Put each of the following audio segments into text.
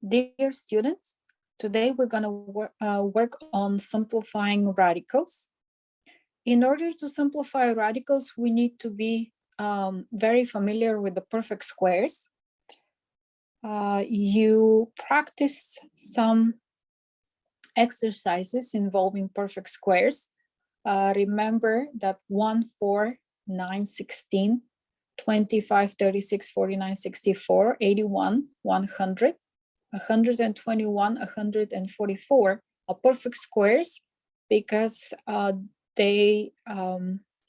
Dear students, today we're going to work on simplifying radicals. In order to simplify radicals, we need to be very familiar with the perfect squares. You practice some exercises involving perfect squares. Remember that 1, 4, 9, 16, 25, 36, 49, 64, 81, 100, 121, 144 are perfect squares because they are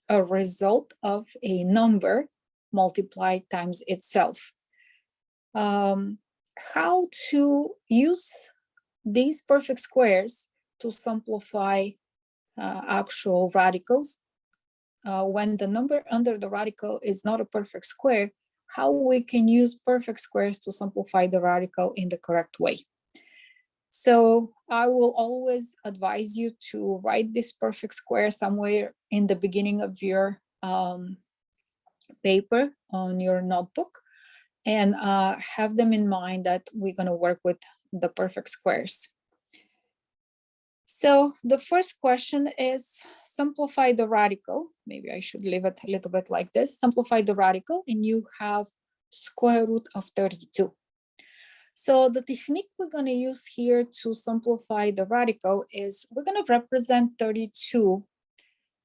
a result of a number multiplied times itself. How to use these perfect squares to simplify actual radicals when the number under the radical is not a perfect square, how we can use perfect squares to simplify the radical in the correct way. So I will always advise you to write this perfect square somewhere in the beginning of your paper on your notebook and have them in mind that we're going to work with the perfect squares. So the first question is simplify the radical. Maybe I should leave it a little bit like this. Simplify the radical and you have square root of 32. So the technique we're going to use here to simplify the radical is we're going to represent 32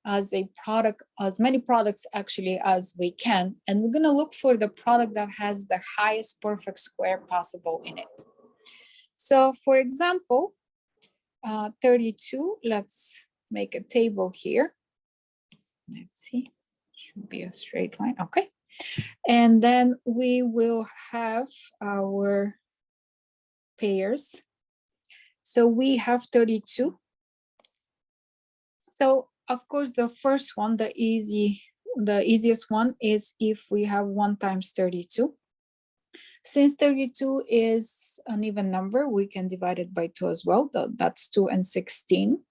as a product, as many products actually as we can. And we're going to look for the product that has the highest perfect square possible in it. So for example, 32, let's make a table here. Let's see, should be a straight line, okay. And then we will have our pairs. So we have 32. So of course, the first one, the easiest one is if we have 1 times 32. Since 32 is an even number, we can divide it by 2 as well. That's 2 and 16.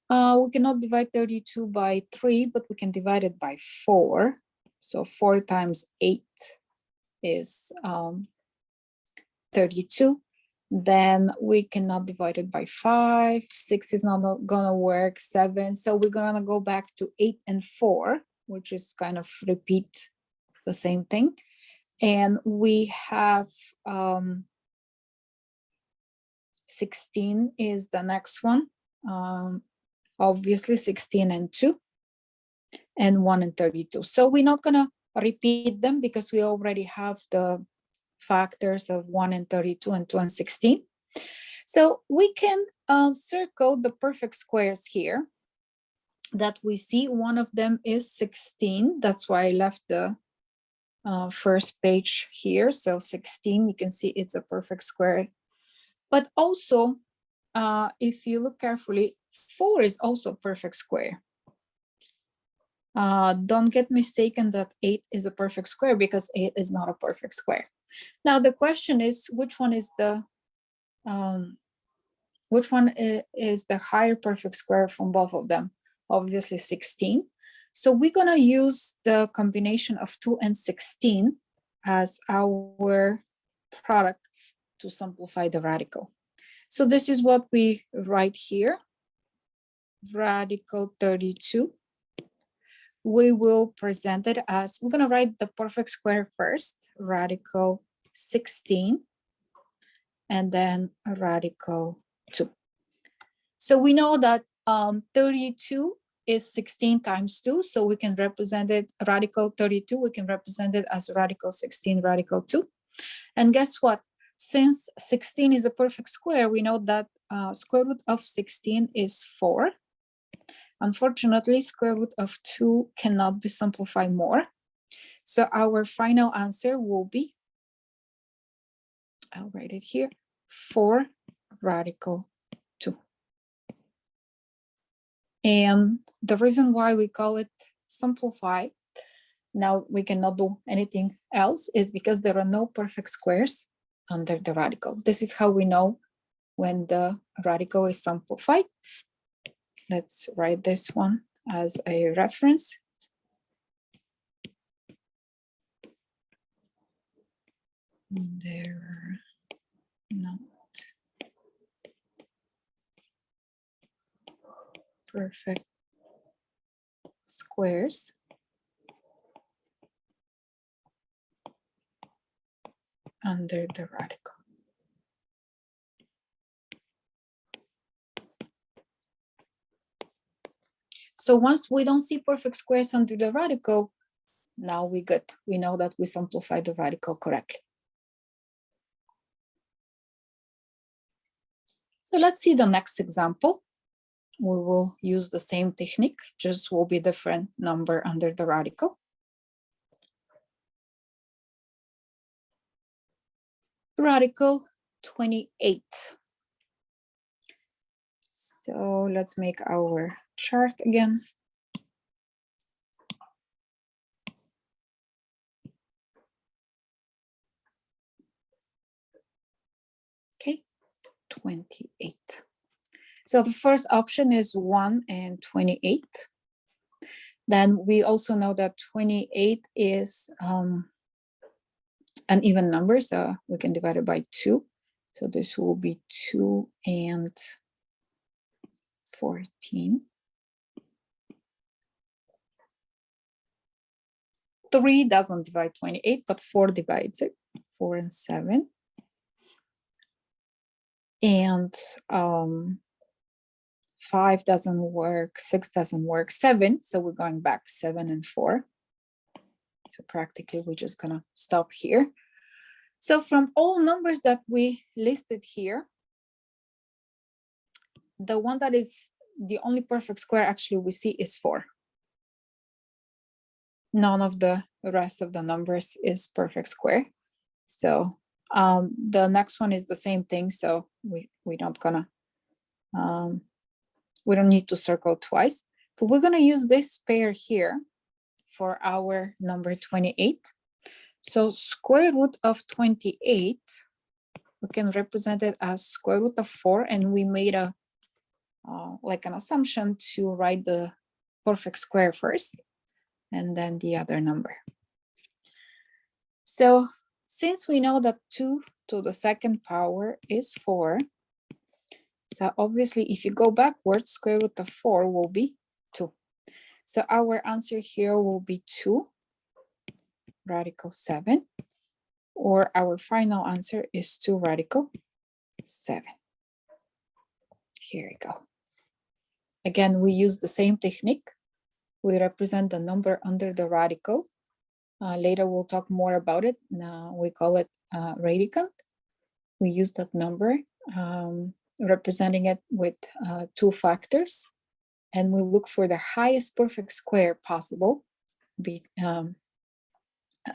We cannot divide 32 by 3, but we can divide it by 4. So 4 times 8 is 32. Then we cannot divide it by 5. 6 is not gonna work. 7. So we're gonna go back to 8 and 4, which is kind of repeat the same thing. And we have 16 is the next one. Obviously 16 and 2 and 1 and 32. So we're not gonna repeat them because we already have the factors of 1 and 32 and 2 and 16. So we can circle the perfect squares here that we see. One of them is 16. That's why I left the first page here. So 16, you can see it's a perfect square. But also, if you look carefully, 4 is also a perfect square. Don't get mistaken that 8 is a perfect square because 8 is not a perfect square. Now the question is, which one is the higher perfect square from both of them? Obviously 16. So we're gonna use the combination of 2 and 16 as our product to simplify the radical. So this is what we write here, radical 32. We will present it as, we're gonna write the perfect square first, radical 16, and then a radical 2. So we know that 32 is 16 times 2, so we can represent it, radical 32, we can represent it as radical 16, radical 2. And guess what? Since 16 is a perfect square, we know that square root of 16 is 4. Unfortunately, square root of 2 cannot be simplified more. So our final answer will be, I'll write it here, 4 radical 2. And the reason why we call it simplify, now we cannot do anything else, is because there are no perfect squares under the radical. This is how we know when the radical is simplified. Let's write this one as a reference. They're not perfect squares under the radical. So once we don't see perfect squares under the radical, now we good. We know that we simplified the radical correctly. So let's see the next example. We will use the same technique, just will be different number under the radical. Radical 28. So let's make our chart again. Okay, 28. So the first option is 1 and 28. Then we also know that 28 is an even number, so we can divide it by 2. So this will be 2 and 14. 3 doesn't divide 28, but 4 divides it, 4 and 7. And 5 doesn't work, 6 doesn't work, 7. So we're going back 7 and 4. So practically we're just gonna stop here. So from all numbers that we listed here, the one that is the only perfect square actually we see is 4. None of the rest of the numbers is perfect square. So the next one is the same thing. So we don't gonna, we don't need to circle twice, but we're gonna use this pair here for our number 28. So square root of 28, we can represent it as square root of 4, and we made a like an assumption to write the perfect square first and then the other number. So since we know that 2 to the second power is 4, so obviously if you go backwards, square root of 4 will be 2. So our answer here will be 2 radical 7, or our final answer is 2 radical 7. Here we go. Again, we use the same technique. We represent the number under the radical. Later we'll talk more about it. Now we call it radicand. We use that number, representing it with 2 factors, and we look for the highest perfect square possible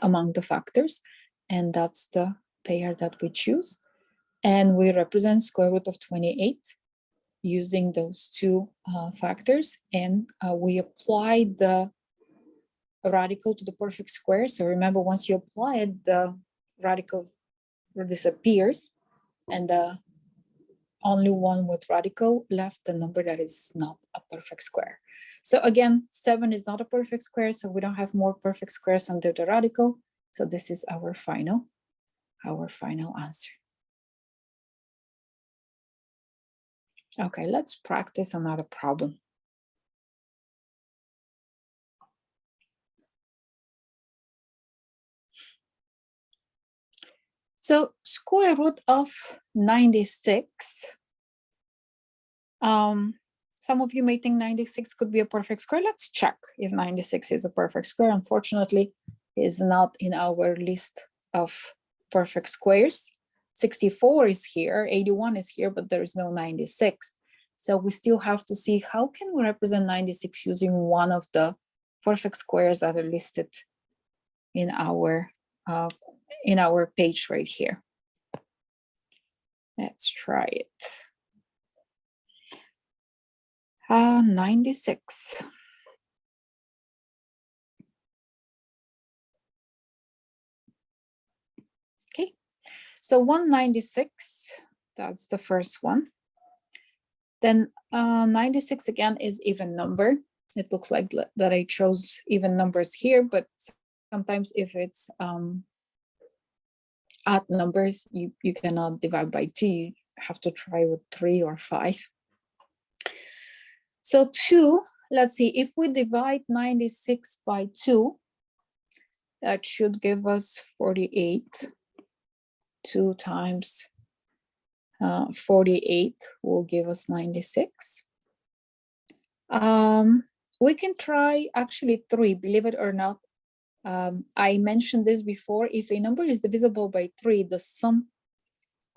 among the factors, and that's the pair that we choose. And we represent square root of 28 using those 2 factors, and we apply the radical to the perfect square. So remember, once you apply it, the radical disappears, and the only one with radical left, the number that is not a perfect square. So again, 7 is not a perfect square, so we don't have more perfect squares under the radical. So this is our final answer. Okay, let's practice another problem. So square root of 96. Some of you may think 96 could be a perfect square. Let's check if 96 is a perfect square. Unfortunately, it is not in our list of perfect squares. 64 is here, 81 is here, but there is no 96. So we still have to see how can we represent 96 using one of the perfect squares that are listed in our page right here. Let's try it. 96. Okay, so 196, that's the first one. Then 96 again is even number. It looks like that I chose even numbers here, but sometimes if it's odd numbers, you cannot divide by 2. You have to try with 3 or 5. So 2, let's see, if we divide 96 by 2, that should give us 48. 2 times 48 will give us 96. We can try actually 3, believe it or not. I mentioned this before. If a number is divisible by 3, the sum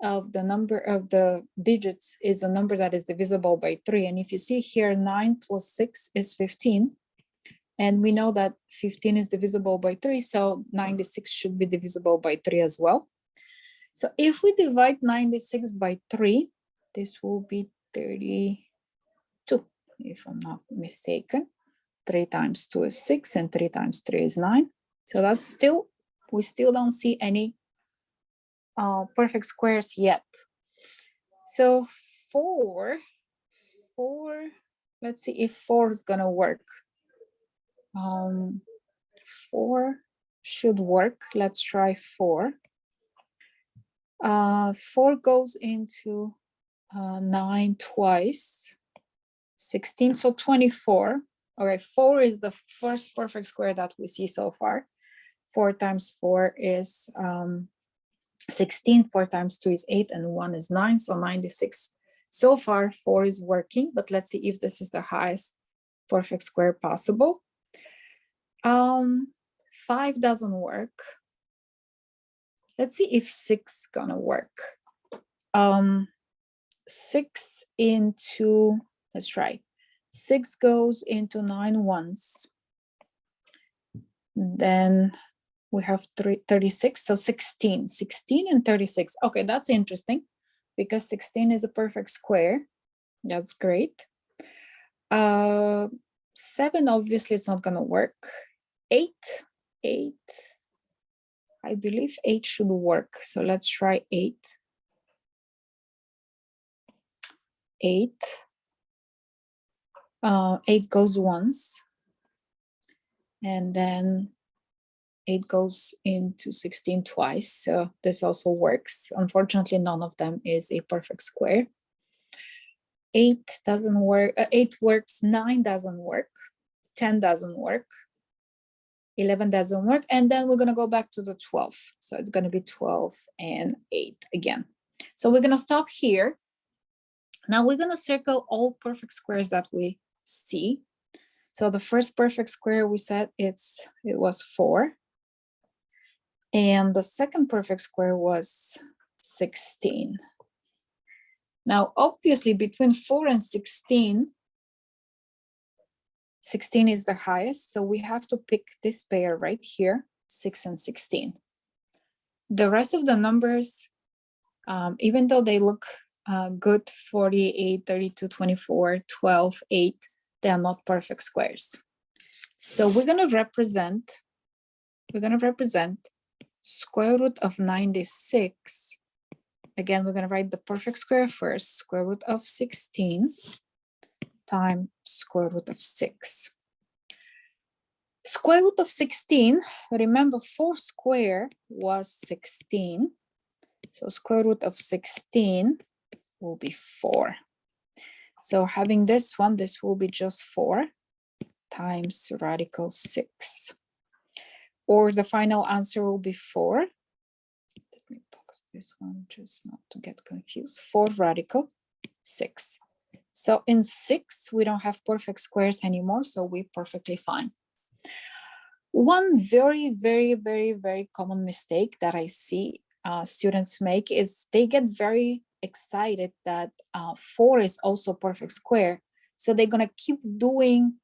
of the number of the digits is a number that is divisible by 3. And if you see here, 9 plus 6 is 15. And we know that 15 is divisible by 3, so 96 should be divisible by 3 as well. So if we divide 96 by 3, this will be 32, if I'm not mistaken. 3 times 2 is 6, and 3 times 3 is 9. So that's still, we still don't see any perfect squares yet. So 4, let's see if 4 is gonna work. 4 should work. Let's try 4. 4 goes into 9 twice, 16, so 24. Okay, 4 is the first perfect square that we see so far. 4 times 4 is 16, 4 times 2 is 8, and 1 is 9, so 96. So far, 4 is working, but let's see if this is the highest perfect square possible. 5 doesn't work. Let's see if 6 gonna work. 6 into, let's try. 6 goes into 9 once. Then we have 36, so 16. 16 and 36. Okay, that's interesting because 16 is a perfect square. That's great. 7, obviously it's not gonna work. 8, I believe 8 should work. So let's try 8. 8 goes once. And then 8 goes into 16 twice. So this also works. Unfortunately, none of them is a perfect square. 8 doesn't work. 8 works. 9 doesn't work. 10 doesn't work. 11 doesn't work. And then we're going to go back to the 12. So it's going to be 12 and 8 again. So we're going to stop here. Now we're going to circle all perfect squares that we see. So the first perfect square we said it was 4. And the second perfect square was 16. Now, obviously, between 4 and 16, 16 is the highest. So we have to pick this pair right here, 6 and 16. The rest of the numbers, even though they look good, 48, 32, 24, 12, 8, they are not perfect squares. So we're going to represent square root of 96. Again, we're going to write the perfect square first, square root of 16 times square root of 6. Square root of 16, remember 4 square was 16. So square root of 16 will be 4. So having this one, this will be just 4 times radical 6. Or the final answer will be 4. Let me box this one just not to get confused. 4 radical 6. So in 6, we don't have perfect squares anymore, so we're perfectly fine. One very, very, very, very common mistake that I see students make is they get very excited that 4 is also perfect square. So they're going to keep doing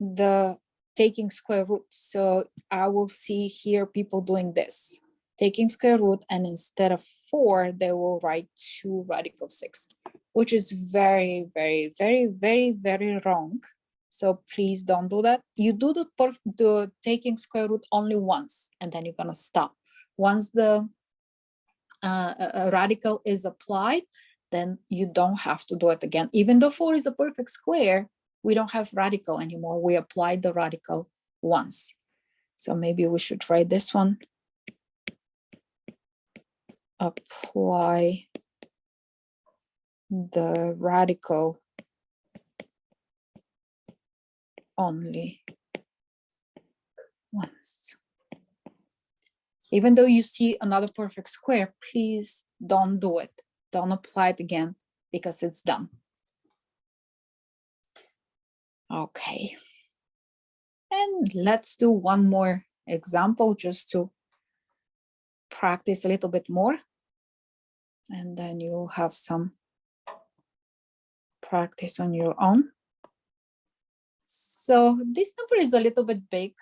the taking square root. So I will see here people doing this, taking square root, and instead of 4, they will write 2 radical 6, which is very, very, very, very, very wrong. So please don't do that. You do the taking square root only once, and then you're gonna stop. Once the radical is applied, then you don't have to do it again. Even though 4 is a perfect square, we don't have radical anymore. We applied the radical once. So maybe we should try this one. apply the radical only once. Even though you see another perfect square, please don't do it. Don't apply it again because it's done. Okay. And let's do one more example just to practice a little bit more. And then you'll have some practice on your own. So this number is a little bit big.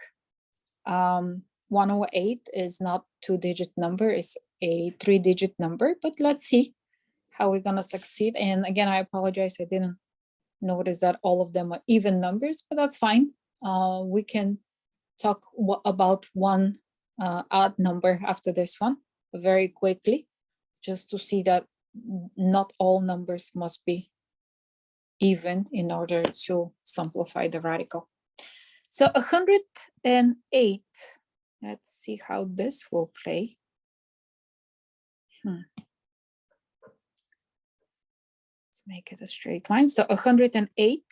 108 is not 2-digit number, it's a 3-digit number, but let's see how we're gonna succeed. And again, I apologize, I didn't notice that all of them are even numbers, but that's fine. We can talk about one odd number after this one very quickly, just to see that not all numbers must be even in order to simplify the radical. So 108, let's see how this will play. Let's make it a straight line. So 108,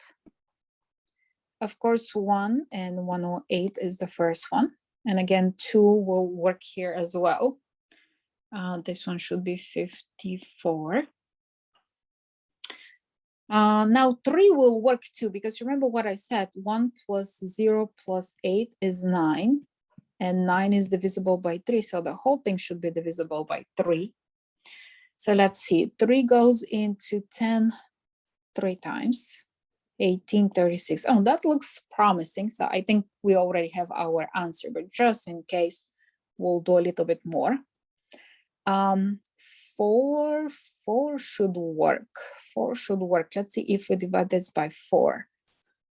of course, 1 and 108 is the first one. And again, 2 will work here as well. This one should be 54. Now 3 will work too, because remember what I said, 1 plus 0 plus 8 is 9, and 9 is divisible by 3, so the whole thing should be divisible by 3. So let's see, 3 goes into 10 3 times, 18, 36. Oh, that looks promising, so I think we already have our answer, but just in case, we'll do a little bit more. 4 should work. 4 should work. Let's see if we divide this by 4.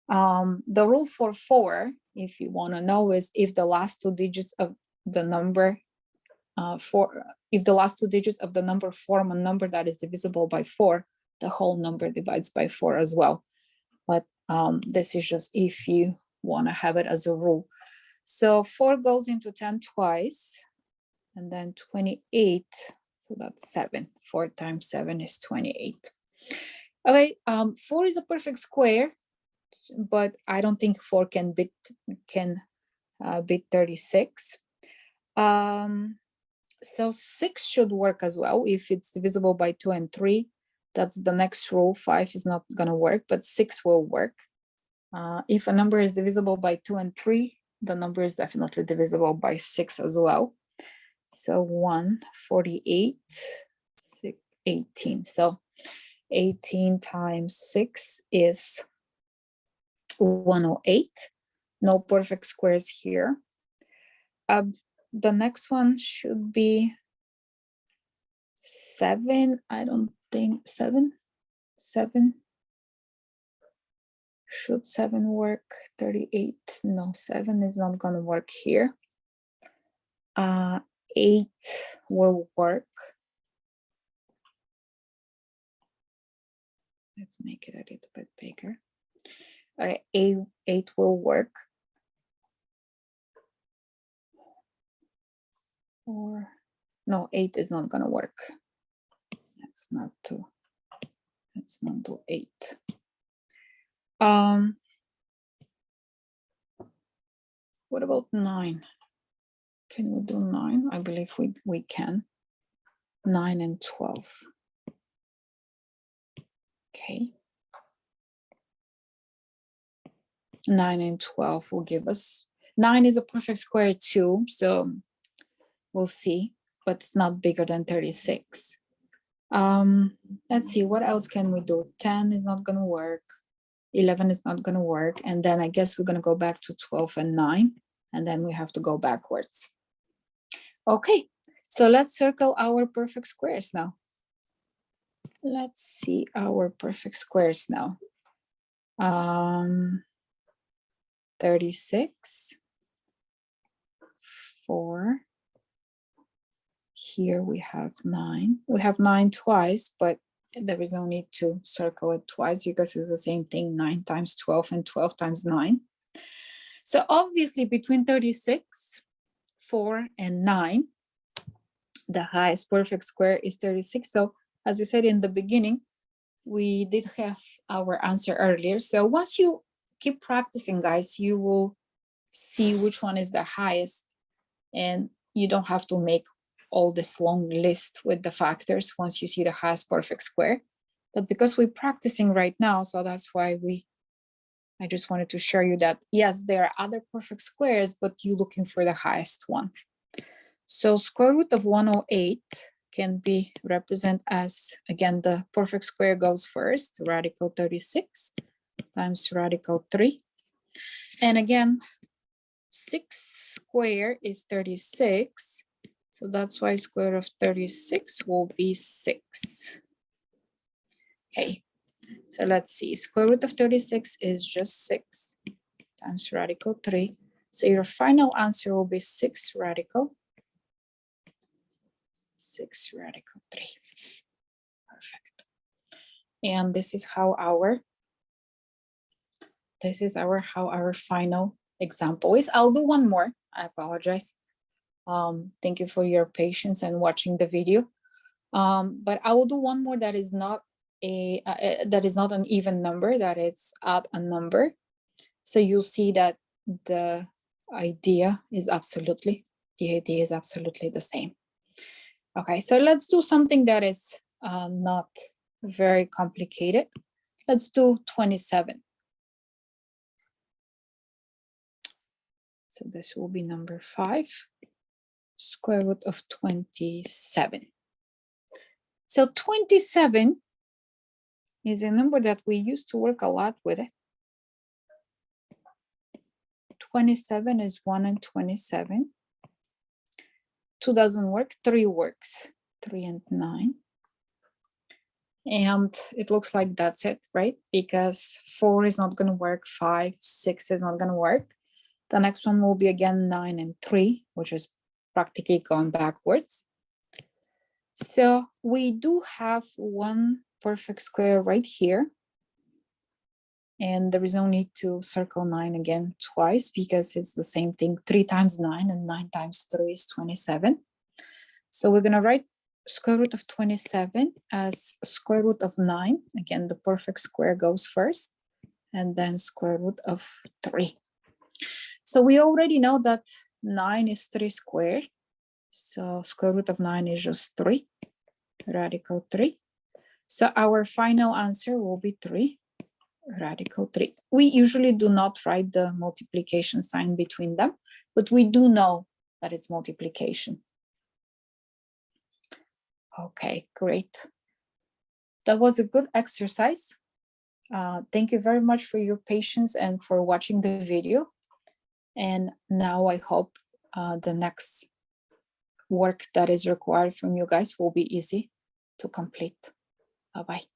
The rule for 4, if you want to know, is if the last 2 digits of the number if the last 2 digits of the number form a number that is divisible by 4, the whole number divides by 4 as well. But this is just if you want to have it as a rule. So 4 goes into 10 twice, and then 28. So that's 7. 4 times 7 is 28. Okay, 4 is a perfect square, but I don't think 4 can beat 36. So 6 should work as well if it's divisible by 2 and 3. That's the next rule. 5 is not going to work, but 6 will work. If a number is divisible by 2 and 3, the number is definitely divisible by 6 as well. So 148, 18. So 18 times 6 is 108. No perfect squares here. The next one should be 7. I don't think 7. 7. Should 7 work? 38. No, 7 is not going to work here. 8 will work. Let's make it a little bit bigger. 8 will work. 4. No, 8 is not going to work. Let's not do 8. What about 9? Can we do 9? I believe we can. 9 and 12. Okay. 9 and 12 will give us. 9 is a perfect square too, so we'll see, but it's not bigger than 36. Let's see, what else can we do? 10 is not going to work. 11 is not going to work. And then I guess we're going to go back to 12 and 9, and then we have to go backwards. Okay, so let's circle our perfect squares now. Let's see our perfect squares now. 36, 4. Here we have 9. We have 9 twice, but there is no need to circle it twice because it's the same thing, 9 times 12 and 12 times 9. So obviously between 36, 4, and 9, The highest perfect square is 36. So as I said in the beginning, we did have our answer earlier. So once you keep practicing, guys, you will see which one is the highest, and you don't have to make all this long list with the factors once you see the highest perfect square. But because we're practicing right now, so that's why I just wanted to show you that, yes, there are other perfect squares, but you're looking for the highest one. So square root of 108 can be represented as, again, the perfect square goes first, radical 36 times radical 3. And again, 6 square is 36. So that's why square root of 36 will be 6. Okay, so let's see. Square root of 36 is just 6 times radical 3. So your final answer will be 6 radical 3. Perfect. And this is how our final example is. I'll do one more. I apologize. Thank you for your patience and watching the video. But I will do one more that is not an even number, that it's add a number. So you'll see that the idea is absolutely the same. Okay, so let's do something that is not very complicated. Let's do 27. So this will be number 5, square root of 27. So 27 is a number that we used to work a lot with. 27 is 1 and 27. 2 doesn't work, 3 works, 3 and 9. And it looks like that's it, right? Because 4 is not going to work, 5, 6 is not going to work. The next one will be again 9 and 3, which is practically going backwards. So we do have one perfect square right here. And there is no need to circle 9 again twice, because it's the same thing. 3 times 9 and 9 times 3 is 27. So we're going to write square root of 27 as square root of 9. Again, the perfect square goes first, and then square root of 3. So we already know that 9 is 3 squared. So square root of 9 is just 3, radical 3. So our final answer will be 3, radical 3. We usually do not write the multiplication sign between them, but we do know that it's multiplication. Okay, great. That was a good exercise. Thank you very much for your patience and for watching the video. And now I hope the next work that is required from you guys will be easy to complete. Bye-bye.